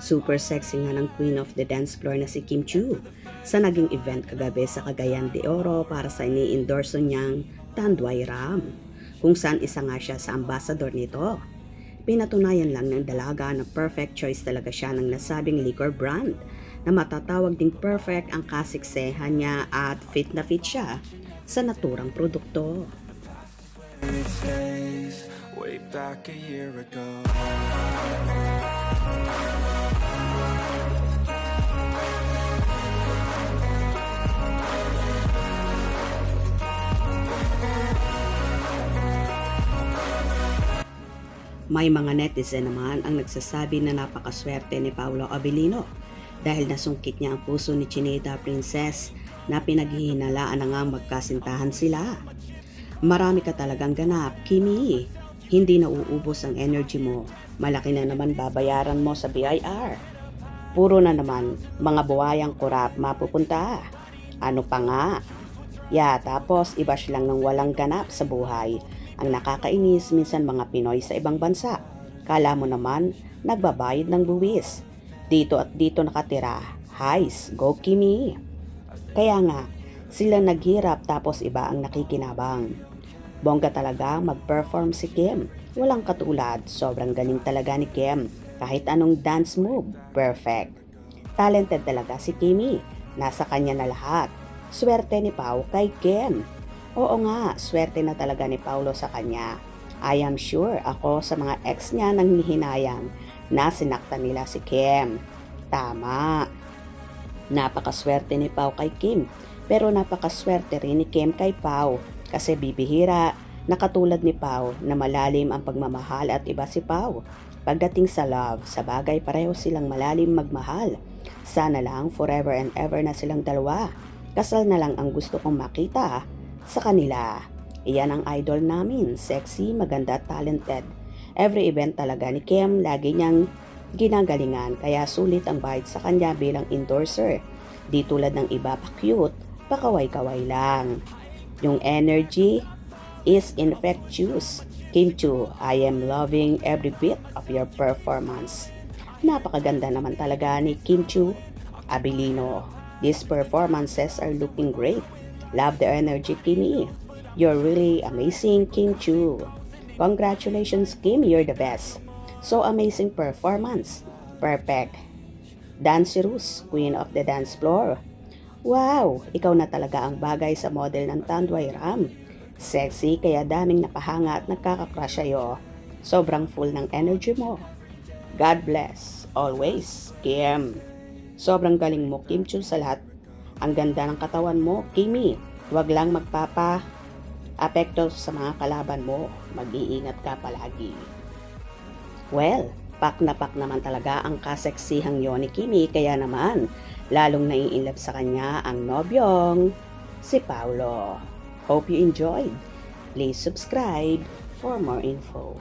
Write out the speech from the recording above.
Super sexy nga ng queen of the dance floor na si Kim Chu sa naging event kagabi sa Cagayan de Oro para sa ini-endorso niyang Tanduay Ram, kung saan isa nga siya sa ambassador nito. Pinatunayan lang ng dalaga na perfect choice talaga siya ng nasabing liquor brand na matatawag ding perfect ang kasiksehan niya at fit na fit siya sa naturang produkto. Way back a year ago. May mga netizen naman ang nagsasabi na napakaswerte ni Paolo Abilino dahil nasungkit niya ang puso ni Chinita Princess na pinaghihinalaan na nga magkasintahan sila. Marami ka talagang ganap, Kimi. Hindi na uubos ang energy mo. Malaki na naman babayaran mo sa BIR. Puro na naman mga buwayang kurap mapupunta. Ano pa nga? Tapos ibash lang ng walang ganap sa buhay. Ang nakakainis minsan mga Pinoy sa ibang bansa. Kala mo naman, nagbabayad ng buwis. Dito at dito nakatira. Hais, go Kimi. Kaya nga, sila naghirap tapos iba ang nakikinabang. Bongga talaga mag-perform si Kim. Walang katulad, sobrang galing talaga ni Kim. Kahit anong dance move, perfect. Talented talaga si Kimi. Nasa kanya na lahat. Swerte ni Pao kay Kim. Oo nga, swerte na talaga ni Paulo sa kanya. I am sure ako sa mga ex niya nang hihinayang na sinaktan nila si Kim. Tama. Napakaswerte ni Pao kay Kim, pero napakaswerte rin ni Kim kay Pao kasi bibihira na katulad ni Pao na malalim ang pagmamahal at iba si Pao. Pagdating sa love, sa bagay pareho silang malalim magmahal. Sana lang forever and ever na silang dalawa. Kasal na lang ang gusto kong makita sa kanila. Iyan ang idol namin, sexy, maganda, talented. Every event talaga ni Kim, lagi niyang ginagalingan, kaya sulit ang bayad sa kanya bilang endorser. Di tulad ng iba pa cute, pakaway-kaway lang. Yung energy is infectious. Kim Chu, I am loving every bit of your performance. Napakaganda naman talaga ni Kim Chu Abilino. These performances are looking great. Love the energy, Kimi. You're really amazing, Kim Chu. Congratulations, Kim. You're the best. So amazing performance. Perfect. Dancerous, queen of the dance floor. Wow, ikaw na talaga ang bagay sa model ng Tanduay Ram. Sexy kaya daming napahanga at nagkakakrush sa'yo. Sobrang full ng energy mo. God bless. Always, Kim. Sobrang galing mo, Kim Chu, sa lahat. Ang ganda ng katawan mo, Kimi. Huwag lang magpapa-apekto sa mga kalaban mo. Mag-iingat ka palagi. Well, pak na pak naman talaga ang kaseksihang yon ni Kimi. Kaya naman, lalong naiinlove sa kanya ang nobyong si Paolo. Hope you enjoyed. Please subscribe for more info.